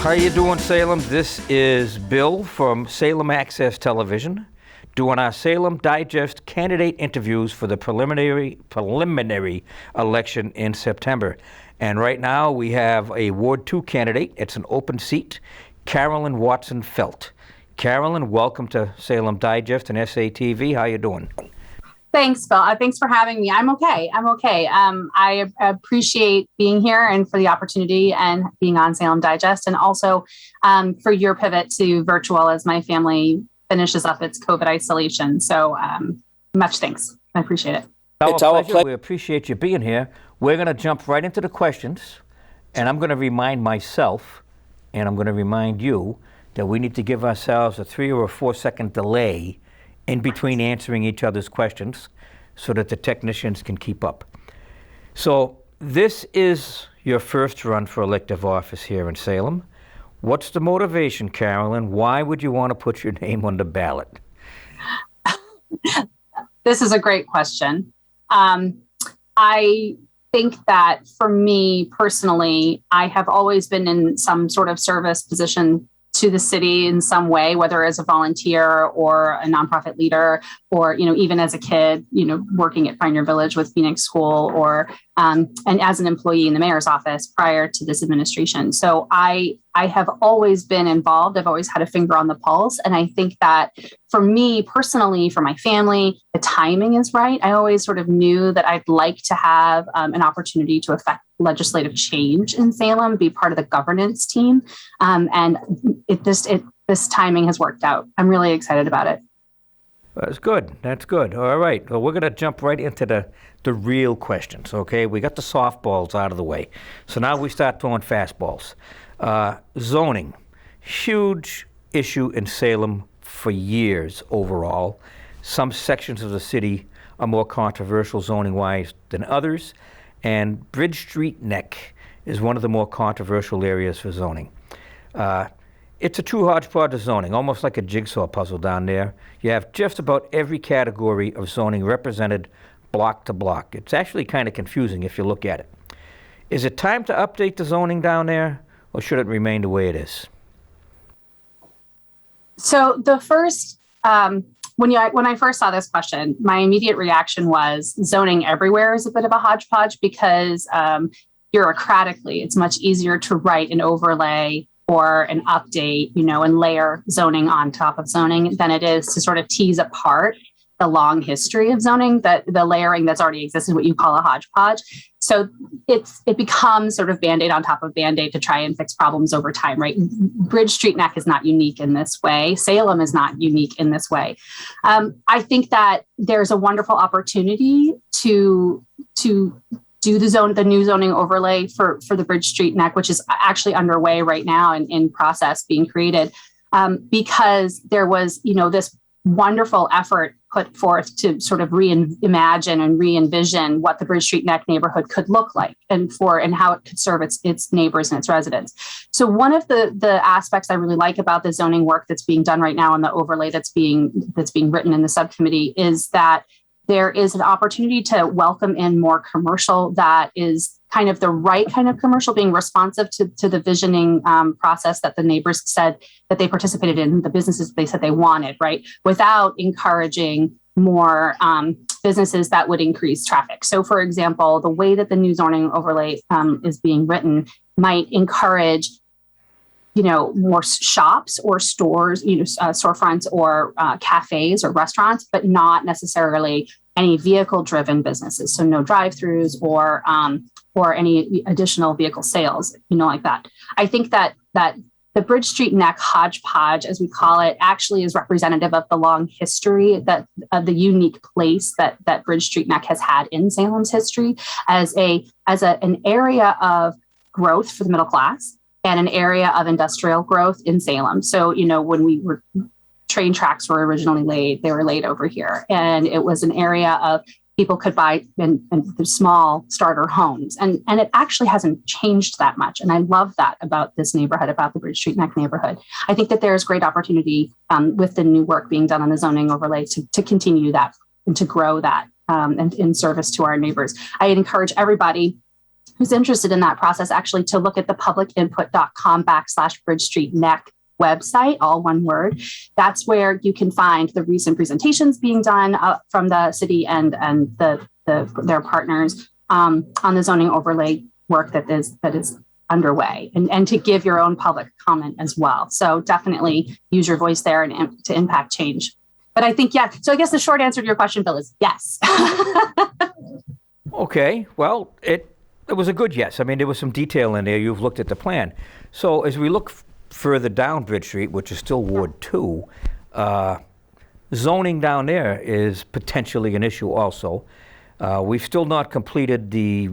How you doing, Salem? This is Bill from Salem Access Television doing our Salem Digest candidate interviews for the preliminary election in September. And right now we have a Ward 2 candidate. It's an open seat, Carolyn Watson-Felt. Carolyn, welcome to Salem Digest and SATV. How you doing? Thanks, Bill. Thanks for having me. I'm okay. I appreciate being here and for the opportunity and being on Salem Digest, and also for your pivot to virtual as my family finishes up its COVID isolation. So much thanks. I appreciate it. It's our pleasure. We appreciate you being here. We're going to jump right into the questions, and I'm going to remind myself, and I'm going to remind you, that we need to give ourselves a 3 or 4 second delay in between answering each other's questions so that the technicians can keep up. So this is your first run for elective office here in Salem. What's the motivation, Carolyn? Why would you want to put your name on the ballot? This is a great question. I think that for me personally, I have always been in some sort of service position to the city in some way, whether as a volunteer or a nonprofit leader, or, even as a kid, working at Pioneer Village with Phoenix School, or, and as an employee in the mayor's office prior to this administration. So I have always been involved. I've always had a finger on the pulse. And I think that for me personally, for my family, the timing is right. I always sort of knew that I'd like to have an opportunity to affect legislative change in Salem, be part of the governance team. And this timing has worked out. I'm really excited about it. That's good. That's good. All right. Well, we're going to jump right into the real questions, okay? We got the softballs out of the way. So now we start throwing fastballs. Zoning, huge issue in Salem for years overall. Some sections of the city are more controversial zoning-wise than others, and Bridge Street Neck is one of the more controversial areas for zoning. It's a true hodgepodge of zoning, almost like a jigsaw puzzle down there. You have just about every category of zoning represented block to block. It's actually kind of confusing if you look at it. Is it time to update the zoning down there, or should it remain the way it is? So the first, when I first saw this question, my immediate reaction was zoning everywhere is a bit of a hodgepodge because bureaucratically, it's much easier to write an overlay or an update, and layer zoning on top of zoning than it is to sort of tease apart the long history of zoning, that the layering that's already existed, what you call a hodgepodge. So it becomes sort of Band-Aid on top of Band-Aid to try and fix problems over time, right? Bridge Street Neck is not unique in this way. Salem is not unique in this way. I think that there's a wonderful opportunity to do the new zoning overlay for the Bridge Street Neck, which is actually underway right now and in process being created, because there was, this wonderful effort put forth to sort of reimagine and re-envision what the Bridge Street Neck neighborhood could look like and how it could serve its neighbors and its residents. So one of the aspects I really like about the zoning work that's being done right now and the overlay that's being written in the subcommittee is that there is an opportunity to welcome in more commercial that is kind of the right kind of commercial, being responsive to the visioning process that the neighbors said that they participated in, the businesses they said they wanted, right? Without encouraging more businesses that would increase traffic. So for example, the way that the new zoning overlay is being written might encourage more shops or stores, storefronts or cafes or restaurants, but not necessarily any vehicle-driven businesses. So no drive-throughs or any additional vehicle sales, like that. I think that the Bridge Street Neck hodgepodge, as we call it, actually is representative of the long history of the unique place that Bridge Street Neck has had in Salem's history as an area of growth for the middle class and an area of industrial growth in Salem. So, when train tracks were originally laid, they were laid over here. And it was an area of people could buy and small starter homes. And it actually hasn't changed that much. And I love that about this neighborhood, about the Bridge Street Neck neighborhood. I think that there's great opportunity with the new work being done on the zoning overlay to continue that and to grow that and in service to our neighbors. I encourage everybody who's interested in that process, actually to look at the publicinput.com/Bridge Street Neck website, all one word. That's where you can find the recent presentations being done from the city and their partners on the zoning overlay work that is underway, and to give your own public comment as well. So definitely use your voice there and to impact change. But I think, yeah. So I guess the short answer to your question, Bill, is yes. Okay. Well, it was a good yes. I mean, there was some detail in there. You've looked at the plan. So as we look further down Bridge Street, which is still Ward 2, zoning down there is potentially an issue also. We've still not completed the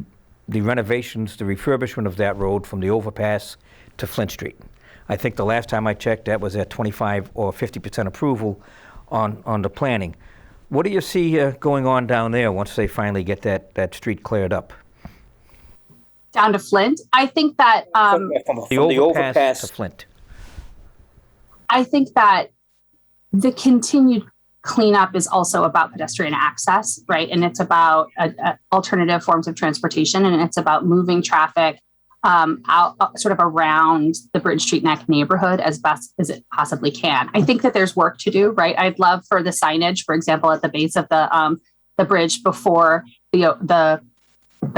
renovations, the refurbishment of that road from the overpass to Flint Street. I think the last time I checked, that was at 25 or 50% approval on the planning. What do you see going on down there once they finally get that street cleared up? Down to Flint, I think that From the overpass to Flint. I think that the continued cleanup is also about pedestrian access, right? And it's about alternative forms of transportation, and it's about moving traffic out sort of around the Bridge Street Neck neighborhood as best as it possibly can. I think that there's work to do, right? I'd love for the signage, for example, at the base of the bridge before the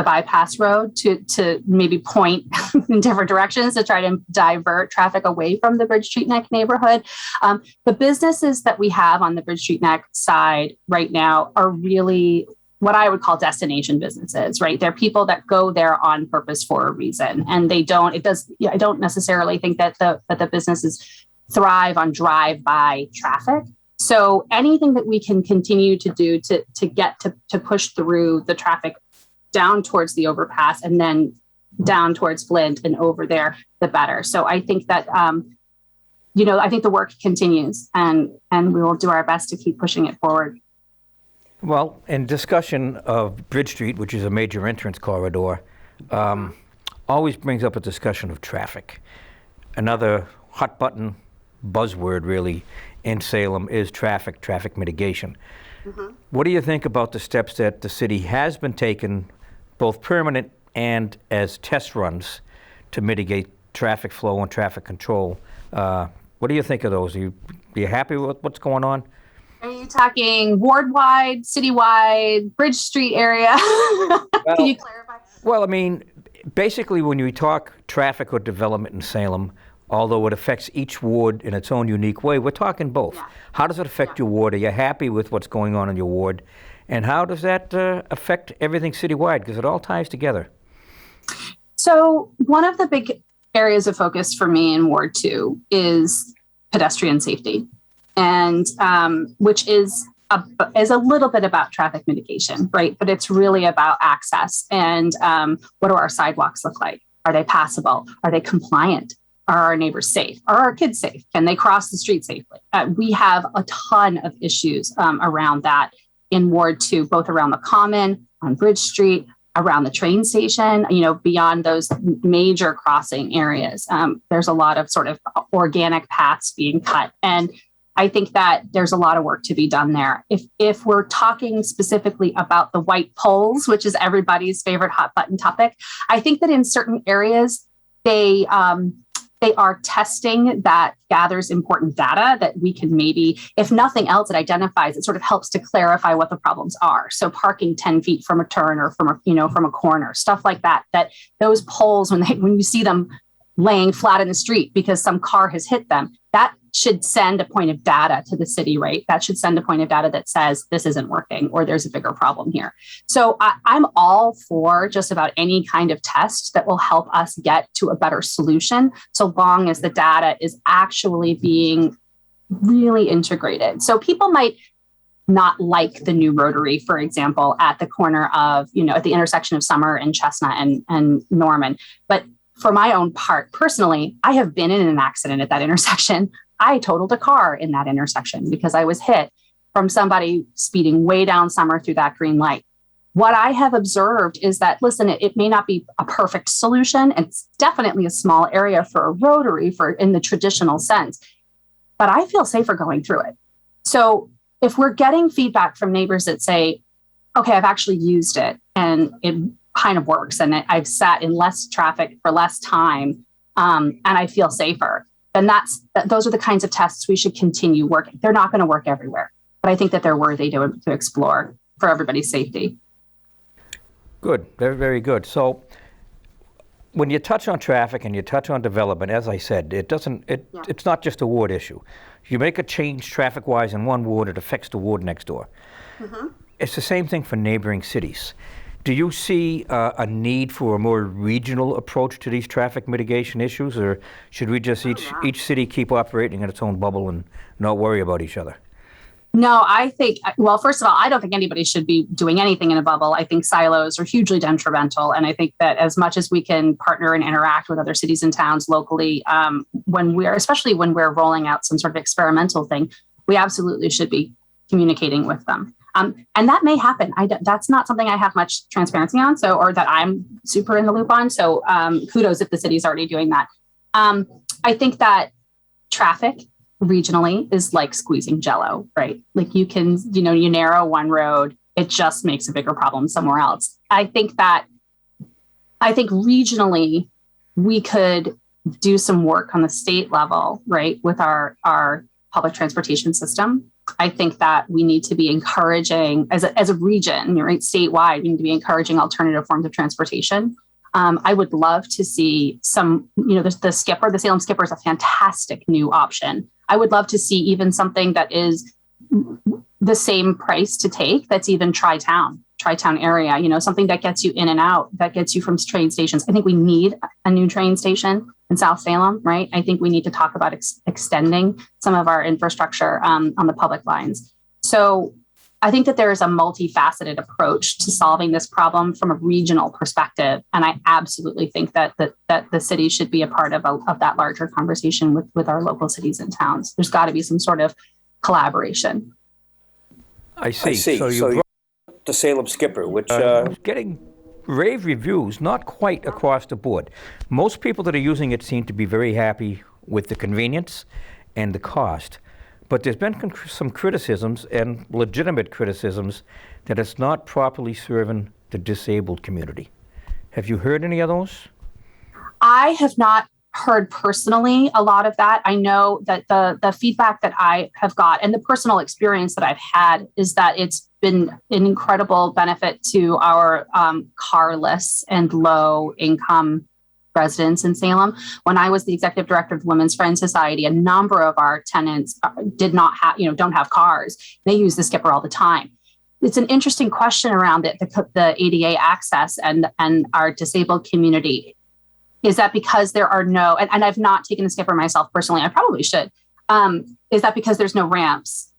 bypass road to maybe point in different directions to try to divert traffic away from the Bridge Street Neck neighborhood. The businesses that we have on the Bridge Street Neck side right now are really what I would call destination businesses, right? They're people that go there on purpose for a reason, and I don't necessarily think that the businesses thrive on drive-by traffic. So anything that we can continue to do to get to push through the traffic down towards the overpass and then down towards Flint and over there, the better. So I think that, I think the work continues, and we will do our best to keep pushing it forward. Well, in discussion of Bridge Street, which is a major entrance corridor, always brings up a discussion of traffic. Another hot button buzzword really in Salem is traffic mitigation. Mm-hmm. What do you think about the steps that the city has been taking, both permanent and as test runs, to mitigate traffic flow and traffic control? What do you think of those? Are you happy with what's going on? Are you talking ward-wide, city-wide, Bridge Street area? Can you clarify? Well, I mean, basically when you talk traffic or development in Salem, although it affects each ward in its own unique way, we're talking both. Yeah. How does it affect your ward? Are you happy with what's going on in your ward? And how does that affect everything citywide? Because it all ties together. So one of the big areas of focus for me in Ward 2 is pedestrian safety, and which is a little bit about traffic mitigation, right? But it's really about access and what do our sidewalks look like? Are they passable? Are they compliant? Are our neighbors safe? Are our kids safe? Can they cross the street safely? We have a ton of issues around that in Ward 2, both around the Common, on Bridge Street, around the train station, beyond those major crossing areas. There's a lot of sort of organic paths being cut. And I think that there's a lot of work to be done there. If we're talking specifically about the white poles, which is everybody's favorite hot button topic, I think that in certain areas, they are testing that gathers important data that we can maybe, if nothing else, it identifies, it sort of helps to clarify what the problems are. So parking 10 feet from a turn or from a corner, stuff like that, that those poles, when you see them laying flat in the street because some car has hit them, that should send a point of data to the city, right? That should send a point of data that says this isn't working or there's a bigger problem here. So I'm all for just about any kind of test that will help us get to a better solution, so long as the data is actually being really integrated. So people might not like the new rotary, for example, at the corner of, at the intersection of Summer and Chestnut and Norman. But for my own part, personally, I have been in an accident at that intersection. I totaled a car in that intersection because I was hit from somebody speeding way down Summer through that green light. What I have observed is that, listen, it may not be a perfect solution. It's definitely a small area for a rotary in the traditional sense, but I feel safer going through it. So if we're getting feedback from neighbors that say, okay, I've actually used it and kind of works and I've sat in less traffic for less time, and I feel safer, then those are the kinds of tests we should continue working. They're not going to work everywhere, but I think that they're worthy to explore for everybody's safety. Good, very, very good. So when you touch on traffic and you touch on development, as I said, it's not just a ward issue. You make a change traffic-wise in one ward, it affects the ward next door. Mm-hmm. It's the same thing for neighboring cities. Do you see a need for a more regional approach to these traffic mitigation issues, or should we just each city keep operating in its own bubble and not worry about each other? No, I think, well, first of all, I don't think anybody should be doing anything in a bubble. I think silos are hugely detrimental. And I think that as much as we can partner and interact with other cities and towns locally, especially when we're rolling out some sort of experimental thing, we absolutely should be communicating with them. And that may happen. That's not something I have much transparency on, or that I'm super in the loop on. So kudos if the city's already doing that. I think that traffic regionally is like squeezing Jell-O, right? Like you narrow one road, it just makes a bigger problem somewhere else. I think regionally we could do some work on the state level, right, with our public transportation system. I think that we need to be encouraging as a region, right, statewide, we need to be encouraging alternative forms of transportation. I would love to see some, the Salem Skipper is a fantastic new option. I would love to see even something that is the same price to take, that's even tri-town area, something that gets you in and out, that gets you from train stations. I think we need a new train station in South Salem, right? I think we need to talk about extending some of our infrastructure on the public lines. So I think that there is a multifaceted approach to solving this problem from a regional perspective. And I absolutely think that the city should be a part of that larger conversation with our local cities and towns. There's got to be some sort of collaboration. I see. So you brought the Salem Skipper, which is getting rave reviews, not quite across the board. Most people that are using it seem to be very happy with the convenience and the cost. But there's been some criticisms, and legitimate criticisms, that it's not properly serving the disabled community. Have you heard any of those? I have not heard personally a lot of that. I know that the feedback that I have got and the personal experience that I've had is that it's been an incredible benefit to our carless and low income residents in Salem. When I was the executive director of the Women's Friends Society, a number of our tenants don't have cars. They use the Skipper all the time. It's an interesting question around the ADA access and our disabled community. Is that because there are no, and I've not taken the Skipper myself personally, I probably should. Is that because there's no ramps?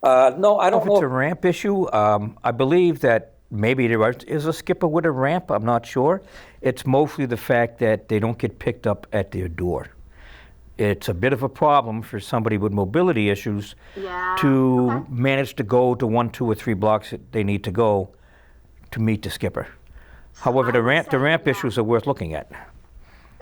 No, I don't know if it's a ramp issue. I believe that maybe there is a Skipper with a ramp, I'm not sure. It's mostly the fact that they don't get picked up at their door. It's a bit of a problem for somebody with mobility issues to manage to go to 1, 2, or 3 blocks that they need to go to meet the Skipper. However, the ramp issues are worth looking at.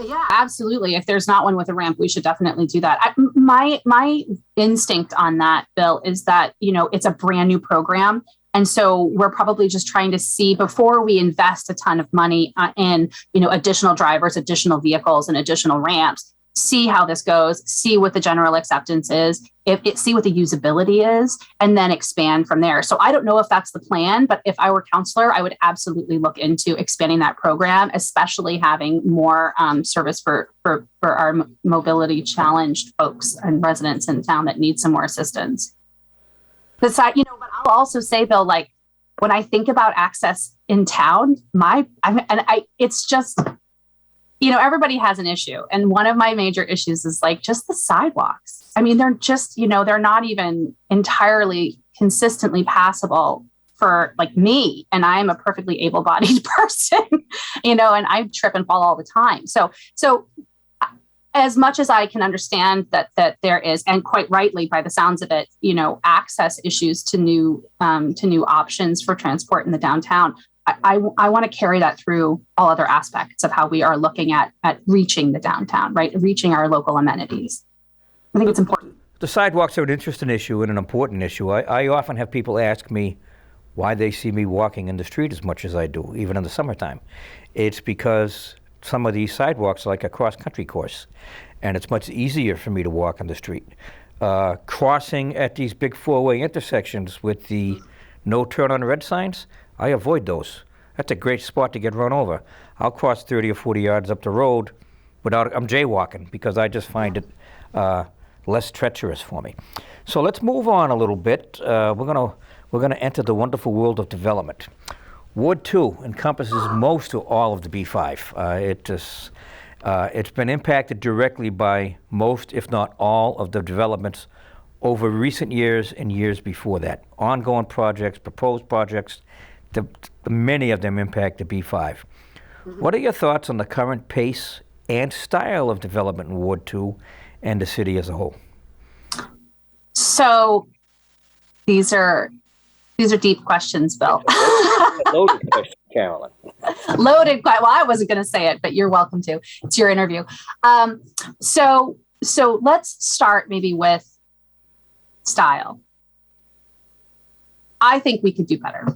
Yeah, absolutely. If there's not one with a ramp, we should definitely do that. My instinct on that, Bill, is that, it's a brand new program. And so we're probably just trying to see before we invest a ton of money in, additional drivers, additional vehicles, and additional ramps, see how this goes, see what the general acceptance is, see what the usability is, and then expand from there. So I don't know if that's the plan, but if I were counselor, I would absolutely look into expanding that program, especially having more service for our mobility challenged folks and residents in town that need some more assistance. But I'll also say, Bill, like when I think about access in town, it's just, everybody has an issue. And one of my major issues is like just the sidewalks. I mean, they're just, they're not even entirely consistently passable for like me. And I'm a perfectly able-bodied person, and I trip and fall all the time. So as much as I can understand that there is, and quite rightly by the sounds of it, access issues to new options for transport in the downtown, I want to carry that through all other aspects of how we are looking at reaching the downtown, right? Reaching our local amenities. I think it's important. The sidewalks are an interesting issue and an important issue. I often have people ask me, why they see me walking in the street as much as I do, even in the summertime. It's because some of these sidewalks are like a cross-country course, and it's much easier for me to walk on the street. Crossing at these big four-way intersections with the no turn on red signs, I avoid those. That's a great spot to get run over. I'll cross 30 or 40 yards up the road I'm jaywalking because I just find it less treacherous for me. So let's move on a little bit. We're gonna enter the wonderful world of development. Ward 2 encompasses most of all of the B5. It's been impacted directly by most, if not all, of the developments over recent years and years before that. Ongoing projects, proposed projects, many of them impact the B5. Mm-hmm. What are your thoughts on the current pace and style of development in Ward 2 and the city as a whole? So these are deep questions, Bill. Loaded question, Carolyn. Loaded. Well, I wasn't going to say it, but you're welcome to. It's your interview. So let's start maybe with style. I think we could do better.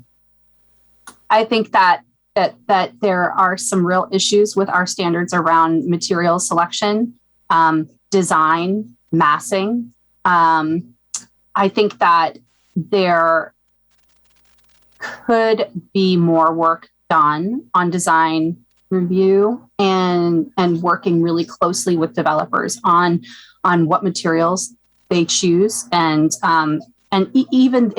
I think that there are some real issues with our standards around material selection, design, massing. I think that there could be more work done on design review and working really closely with developers on what materials they choose and even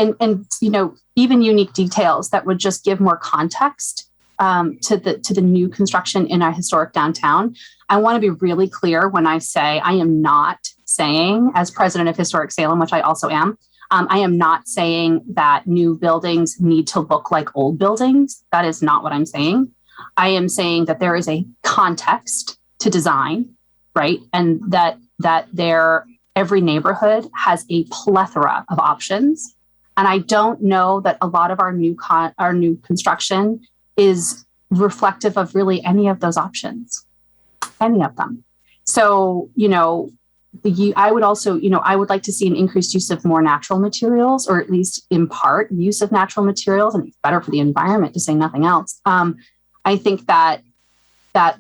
unique details that would just give more context to the new construction in our historic downtown. I want to be really clear when I say I am not saying, as president of Historic Salem, which I also am, I am not saying that new buildings need to look like old buildings. That is not what I'm saying. I am saying that there is a context to design, right? And that every neighborhood has a plethora of options. And I don't know that a lot of our new construction is reflective of really any of those options, any of them. So, I would also, I would like to see an increased use of more natural materials, or at least in part use of natural materials, and it's better for the environment to say nothing else. I think that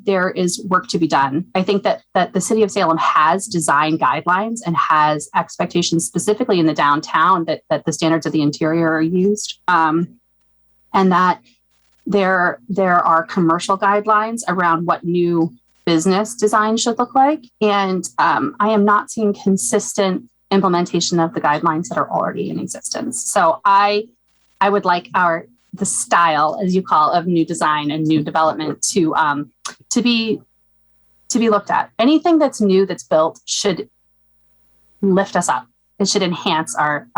there is work to be done. I think that the city of Salem has design guidelines and has expectations specifically in the downtown that the standards of the interior are used, and that there are commercial guidelines around what new business design should look like. And I am not seeing consistent implementation of the guidelines that are already in existence. So I would like the style, as you call, of new design and new development to be looked at. Anything that's new that's built should lift us up. It should enhance our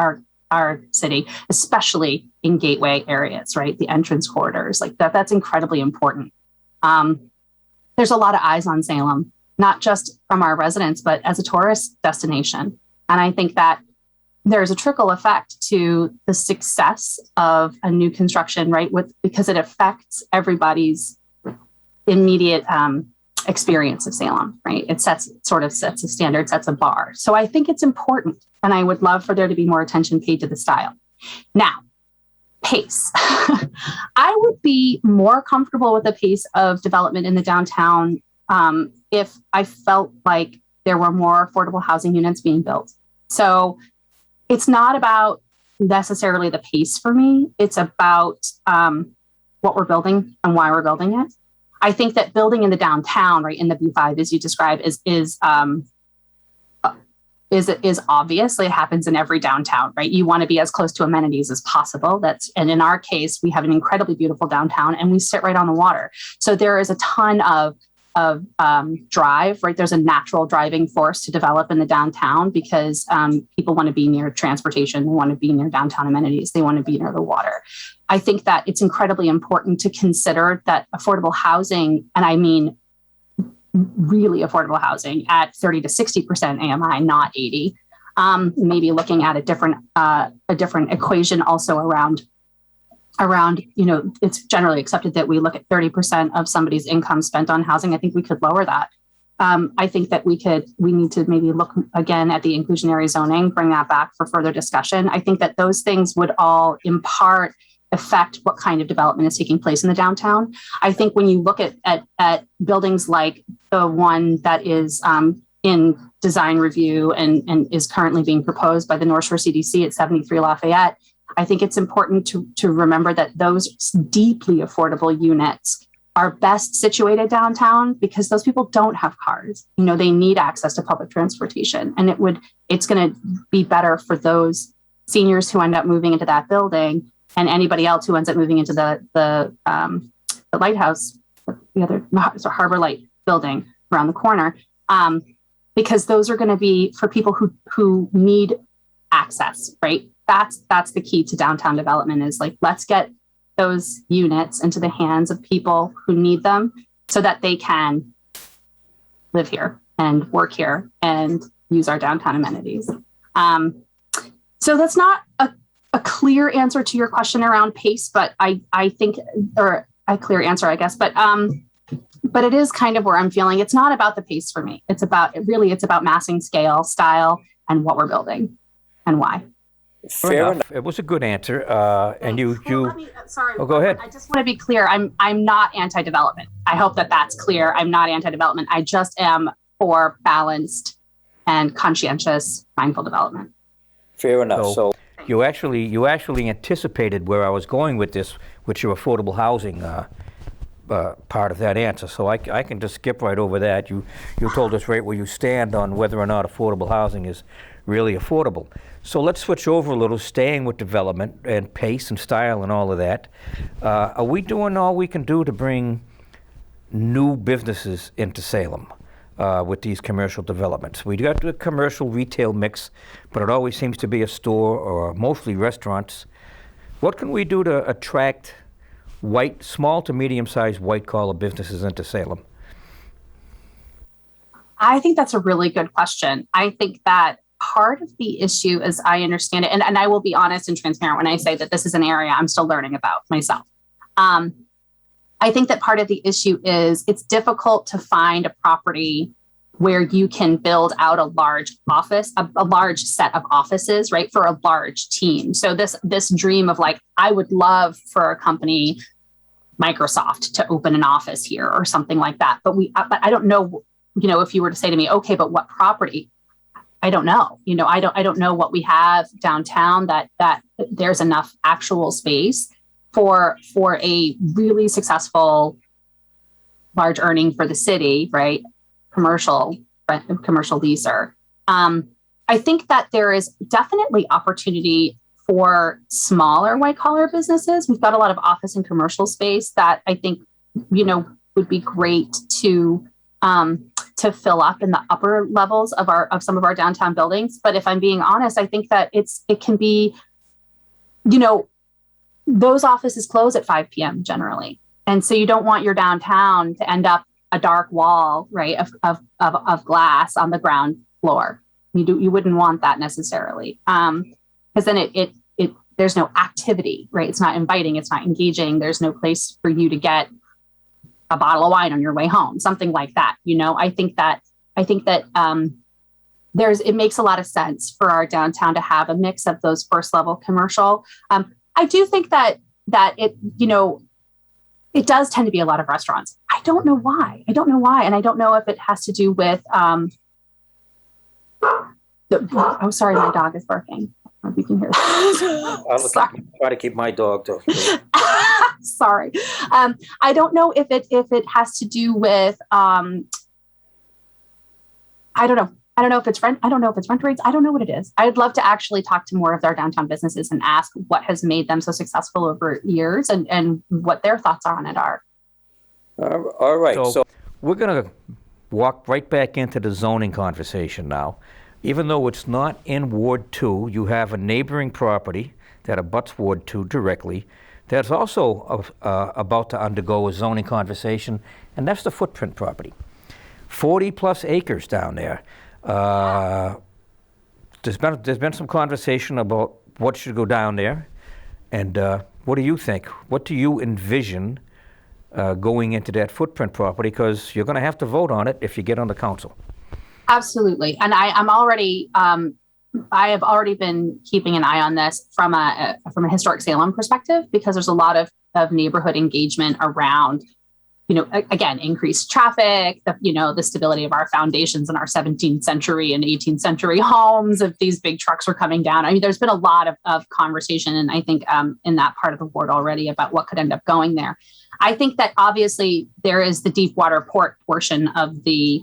city, especially in gateway areas, right? The entrance corridors, like that's incredibly important. There's a lot of eyes on Salem, not just from our residents, but as a tourist destination. And I think that there's a trickle effect to the success of a new construction, right? Because it affects everybody's immediate experience of Salem, right? It sort of sets a standard, sets a bar. So I think it's important, and I would love for there to be more attention paid to the style. Now, pace. I would be more comfortable with the pace of development in the downtown if I felt like there were more affordable housing units being built. So it's not about necessarily the pace for me. It's about what we're building and why we're building it. I think that building in the downtown, right, in the B5, as you described, is obvious. It happens in every downtown, right? You want to be as close to amenities as possible. And in our case, we have an incredibly beautiful downtown, and we sit right on the water. So there is a ton of drive, right? There's a natural driving force to develop in the downtown because people want to be near transportation, they want to be near downtown amenities, they want to be near the water. I think that it's incredibly important to consider that affordable housing, and I mean really affordable housing at 30 to 60% AMI, not 80. Maybe looking at a different equation also around, it's generally accepted that we look at 30% of somebody's income spent on housing. I think we could lower that. I think that we need to maybe look again at the inclusionary zoning, bring that back for further discussion. I think that those things would all in part affect what kind of development is taking place in the downtown. I think when you look at buildings like the one that is in design review and is currently being proposed by the North Shore CDC at 73 Lafayette, I think it's important to remember that those deeply affordable units are best situated downtown because those people don't have cars. They need access to public transportation, and it's going to be better for those seniors who end up moving into that building and anybody else who ends up moving into the lighthouse, the Harbor Light building around the corner, because those are going to be for people who need access, right? That's the key to downtown development is like, let's get those units into the hands of people who need them so that they can live here and work here and use our downtown amenities. So that's not a clear answer to your question around pace, but I think, or a clear answer, I guess, but it is kind of where I'm feeling. It's not about the pace for me. It's about massing scale, style, and what we're building and why. Fair enough. It was a good answer. And you. Sorry. Oh, go ahead. I just want to be clear. I'm not anti-development. I hope that's clear. I'm not anti-development. I just am for balanced and conscientious, mindful development. Fair enough. So you actually anticipated where I was going with this, with your affordable housing part of that answer. So I can just skip right over that. You told us right where you stand on whether or not affordable housing is really affordable. So let's switch over a little, staying with development and pace and style and all of that. Are we doing all we can do to bring new businesses into Salem with these commercial developments? We got the commercial retail mix, but it always seems to be a store or mostly restaurants. What can we do to attract small to medium-sized white-collar businesses into Salem? I think that's a really good question. I think that part of the issue, as I understand it, and I will be honest and transparent when I say that this is an area I'm still learning about myself. I think that part of the issue is it's difficult to find a property where you can build out a large office, a large set of offices, right, for a large team. So this dream of like, I would love for a company, Microsoft, to open an office here or something like that. But I don't know, if you were to say to me, okay, but what property? I don't know. I don't know what we have downtown that there's enough actual space for a really successful, large earning for the city, right? Commercial leaser. I think that there is definitely opportunity for smaller white collar businesses. We've got a lot of office and commercial space that I think, would be great to fill up in the upper levels of some of our downtown buildings. But if I'm being honest, I think that it can be, those offices close at 5 p.m. generally. And so you don't want your downtown to end up a dark wall, right, of glass on the ground floor. You wouldn't want that necessarily. Because then it there's no activity, right? It's not inviting, it's not engaging. There's no place for you to get a bottle of wine on your way home, something like that. I think that it makes a lot of sense for our downtown to have a mix of those first level commercial. I do think that it, it does tend to be a lot of restaurants. I don't know why. And I don't know if it has to do with, oh, sorry, my dog is barking. I don't know if you can hear that. I'll try to keep my dog though. Sorry. I don't know if it has to do with, I don't know. I don't know if it's rent. I don't know if it's rent rates. I don't know what it is. I'd love to actually talk to more of their downtown businesses and ask what has made them so successful over years and what their thoughts on it are. All right. So we're going to walk right back into the zoning conversation now. Even though it's not in Ward 2, you have a neighboring property that abuts Ward 2 directly that's also about to undergo a zoning conversation, and that's the footprint property. 40 plus acres down there. There's been some conversation about what should go down there, and what do you think? What do you envision going into that footprint property? Because you're going to have to vote on it if you get on the council. Absolutely, and I'm already I have already been keeping an eye on this from a historic Salem perspective, because there's a lot of neighborhood engagement around, again, increased traffic, the stability of our foundations in our 17th century and 18th century homes, if these big trucks were coming down. I mean, there's been a lot of conversation, and I think in that part of the ward already about what could end up going there. I think that obviously there is the deep water port portion of the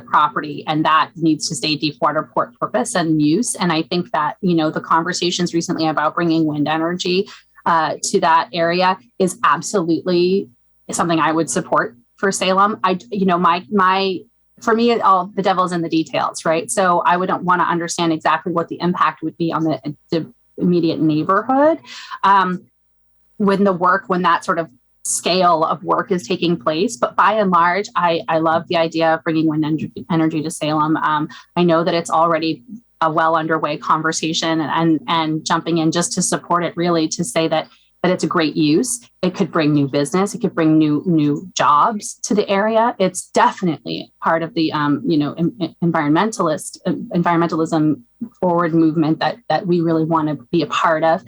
property, and that needs to stay deep water port purpose and use. And I think that, the conversations recently about bringing wind energy to that area is absolutely something I would support for Salem. For me, all the devil's in the details, right? So I wouldn't want to understand exactly what the impact would be on the immediate neighborhood when that sort of scale of work is taking place. But by and large, I love the idea of bringing wind energy to Salem. I know that it's already a well underway conversation, and jumping in just to support it, really to say that it's a great use. It could bring new business. It could bring new jobs to the area. It's definitely part of the environmentalism forward movement that we really want to be a part of.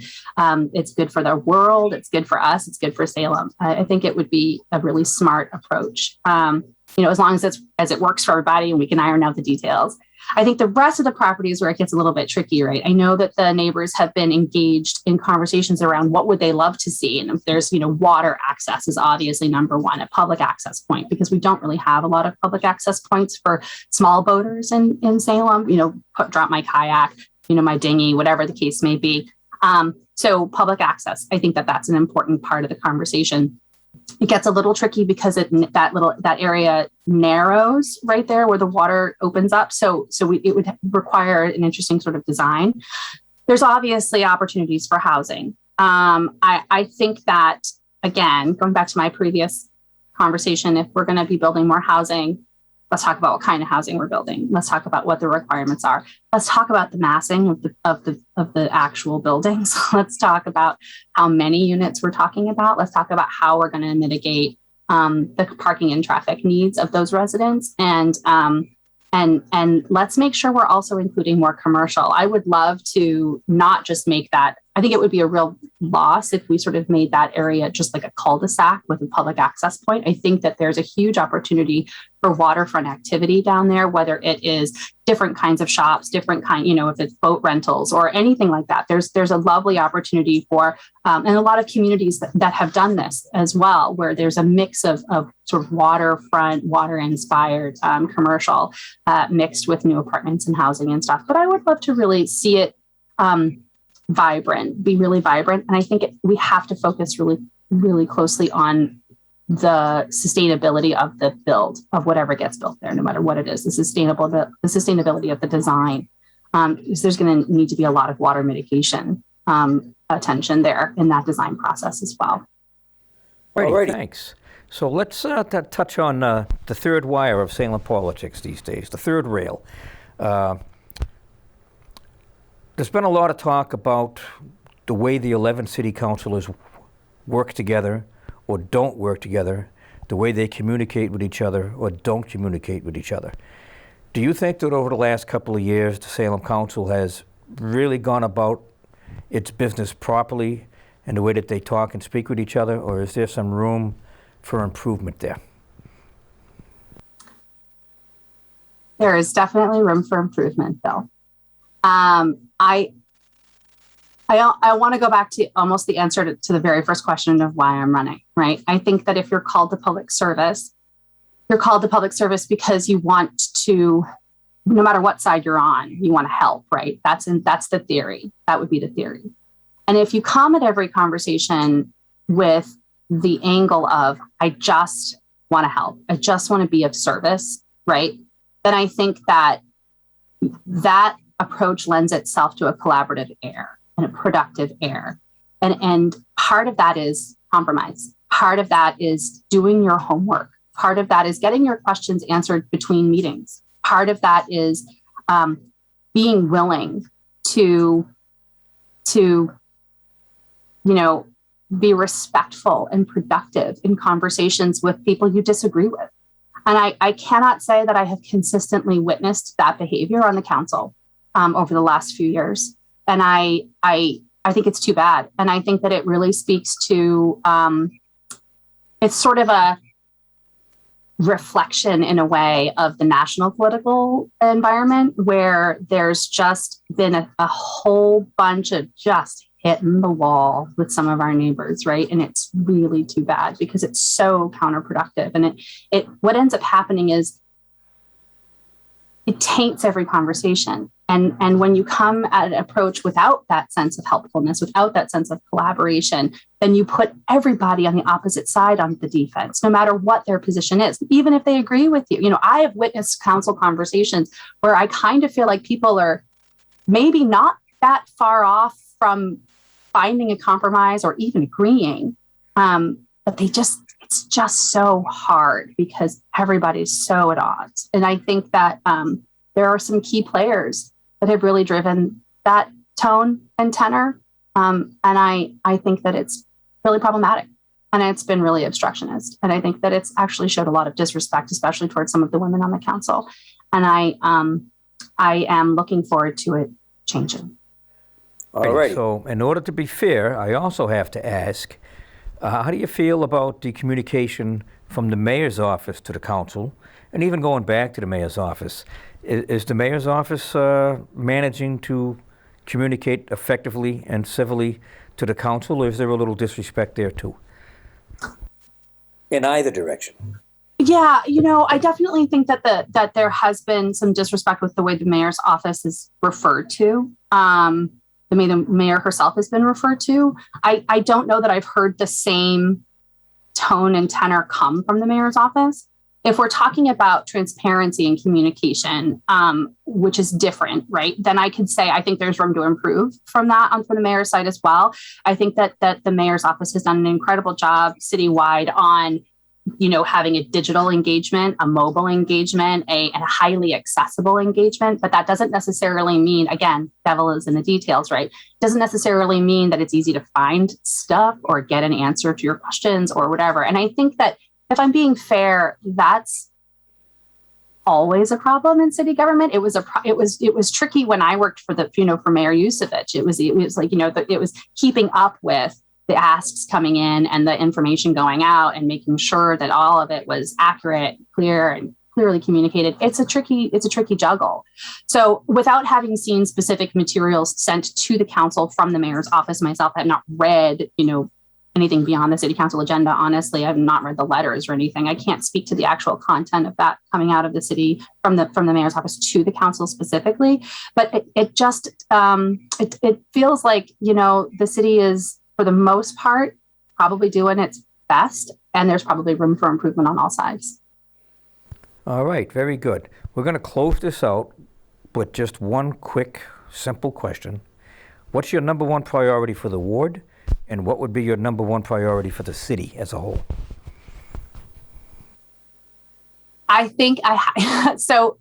It's good for the world. It's good for us. It's good for Salem. I think it would be a really smart approach. As long as it works for everybody and we can iron out the details. I think the rest of the property is where it gets a little bit tricky, right? I know that the neighbors have been engaged in conversations around what would they love to see. And if there's, water access is obviously number one, a public access point, because we don't really have a lot of public access points for small boaters in Salem, drop my kayak, my dinghy, whatever the case may be. So public access, I think that that's an important part of the conversation. It gets a little tricky because that area narrows right there where the water opens up. So it would require an interesting sort of design. There's obviously opportunities for housing. I think that, again, going back to my previous conversation, if we're going to be building more housing, let's talk about what kind of housing we're building. Let's talk about what the requirements are. Let's talk about the massing of the actual buildings. Let's talk about how many units we're talking about. Let's talk about how we're going to mitigate the parking and traffic needs of those residents. And let's make sure we're also including more commercial. I would love to not just make that. I think it would be a real loss if we sort of made that area just like a cul-de-sac with a public access point. I think that there's a huge opportunity for waterfront activity down there, whether it is different kinds of shops, if it's boat rentals or anything like that. There's a lovely opportunity for, and a lot of communities that have done this as well, where there's a mix of sort of waterfront, water-inspired commercial mixed with new apartments and housing and stuff. But I would love to really see it be really vibrant. And I think we have to focus really, really closely on the sustainability of the build of whatever gets built there, no matter what it is, the sustainability of the design. Because there's going to need to be a lot of water mitigation attention there in that design process as well. Alrighty, thanks. So let's touch on the third wire of Salem politics these days, the third rail. There's been a lot of talk about the way the 11 city councilors work together or don't work together, the way they communicate with each other or don't communicate with each other. Do you think that over the last couple of years, the Salem Council has really gone about its business properly in the way that they talk and speak with each other, or is there some room for improvement there? There is definitely room for improvement, Bill. I want to go back to almost the answer to the very first question of why I'm running, right? I think that if you're called to public service, you're called to public service because you want to, no matter what side you're on, you want to help, right? That's the theory. That would be the theory. And if you come at every conversation with the angle of, I just want to help, I just want to be of service, right? Then I think that approach lends itself to a collaborative air and a productive air. And part of that is compromise. Part of that is doing your homework. Part of that is getting your questions answered between meetings. Part of that is being willing to be respectful and productive in conversations with people you disagree with. And I cannot say that I have consistently witnessed that behavior on the council. over the last few years. And I think it's too bad. And I think that it really speaks to, it's sort of a reflection in a way of the national political environment, where there's just been a whole bunch of just hitting the wall with some of our neighbors, right? And it's really too bad because it's so counterproductive. And it what ends up happening is it taints every conversation. And when you come at an approach without that sense of helpfulness, without that sense of collaboration, then you put everybody on the opposite side on the defense, no matter what their position is, even if they agree with you. You know, I have witnessed council conversations where I kind of feel like people are maybe not that far off from finding a compromise or even agreeing. But it's just so hard because everybody's so at odds. And I think that there are some key players that have really driven that tone and tenor. And I think that it's really problematic, and it's been really obstructionist. And I think that it's actually showed a lot of disrespect, especially towards some of the women on the council. And I am looking forward to it changing. All right. So in order to be fair, I also have to ask, how do you feel about the communication from the mayor's office to the council, and even going back to the mayor's office? Is the mayor's office managing to communicate effectively and civilly to the council, or is there a little disrespect there too? In either direction. Yeah, you know, I definitely think that there has been some disrespect with the way the mayor's office is referred to. The way the mayor herself has been referred to. I don't know that I've heard the same tone and tenor come from the mayor's office. If we're talking about transparency and communication, which is different, right? Then I could say I think there's room to improve from the mayor's side as well. I think that the mayor's office has done an incredible job citywide on, you know, having a digital engagement, a mobile engagement, a highly accessible engagement. But that doesn't necessarily mean, again, devil is in the details, right? Doesn't necessarily mean that it's easy to find stuff or get an answer to your questions or whatever. And I think that, if I'm being fair, that's always a problem in city government. It was tricky when I worked for for Mayor Yusevich. It was like, you know, it was keeping up with the asks coming in and the information going out and making sure that all of it was accurate, clear, and clearly communicated. It's a tricky juggle. So without having seen specific materials sent to the council from the mayor's office myself, I have not read, you know, anything beyond the city council agenda. Honestly, I've not read the letters or anything. I can't speak to the actual content of that coming out of the city from the mayor's office to the council specifically. But it just it feels like, you know, the city is, for the most part, probably doing its best, and there's probably room for improvement on all sides. All right, very good. We're going to close this out with just one quick, simple question. What's your number one priority for the ward? And what would be your number one priority for the city as a whole? I think so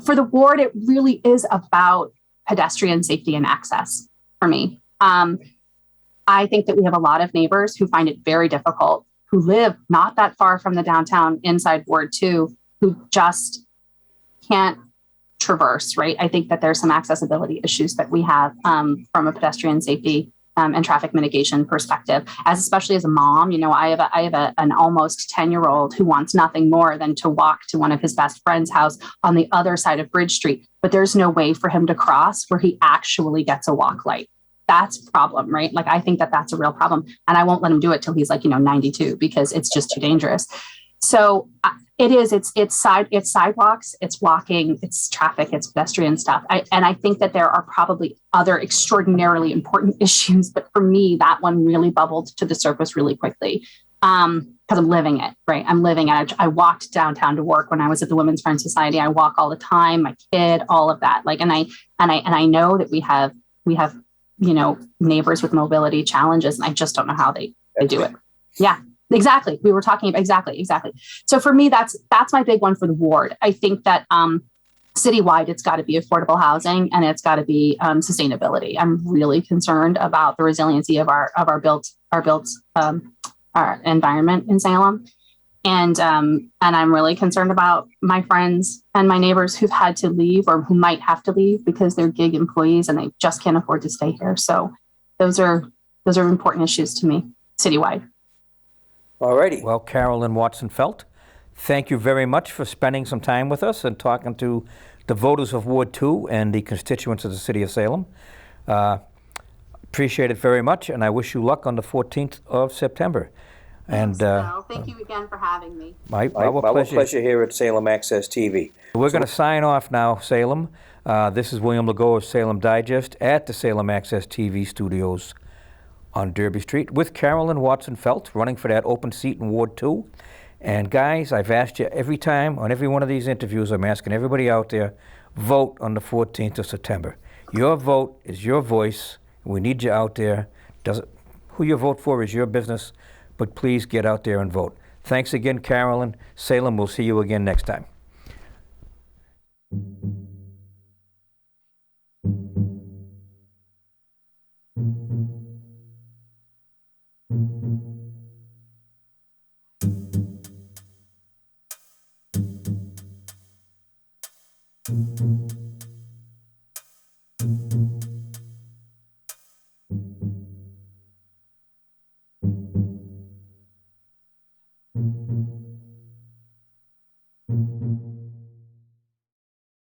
for the ward, it really is about pedestrian safety and access for me. I think that we have a lot of neighbors who find it very difficult, who live not that far from the downtown inside Ward 2, who just can't traverse, right? I think that there's some accessibility issues that we have from a pedestrian safety and traffic mitigation perspective, especially as a mom. You know, I have an almost 10-year-old who wants nothing more than to walk to one of his best friend's house on the other side of Bridge Street, but there's no way for him to cross where he actually gets a walk light. That's a problem, right? Like, I think that that's a real problem, and I won't let him do it till he's 92, because it's just too dangerous. So it's sidewalks, it's walking, it's traffic, it's pedestrian stuff. And I think that there are probably other extraordinarily important issues, but for me, that one really bubbled to the surface really quickly. Because I'm living it, right? I'm living it. I walked downtown to work when I was at the Women's Friends Society. I walk all the time, my kid, all of that. And I know that we have, you know, neighbors with mobility challenges, and I just don't know how they do it. Yeah. Exactly. We were talking about exactly. So for me, that's my big one for the ward. I think that citywide, it's got to be affordable housing, and it's got to be sustainability. I'm really concerned about the resiliency of our built environment in Salem, And I'm really concerned about my friends and my neighbors who've had to leave or who might have to leave because they're gig employees and they just can't afford to stay here. So those are important issues to me citywide. All righty. Well, Carolyn Watson-Felt, thank you very much for spending some time with us and talking to the voters of Ward 2 and the constituents of the city of Salem. Appreciate it very much, and I wish you luck on the 14th of September. And Thank you again for having me. our Our pleasure. pleasure here at Salem Access TV. We're going to sign off now, Salem. This is William Legault of Salem Digest at the Salem Access TV studios on Derby Street with Carolyn Watson-Felt running for that open seat in Ward 2. And guys, I've asked you every time on every one of these interviews, I'm asking everybody out there, vote on the 14th of September. Your vote is your voice. We need you out there. Who you vote for is your business, but please get out there and vote. Thanks again, Carolyn. Salem, we'll see you again next time.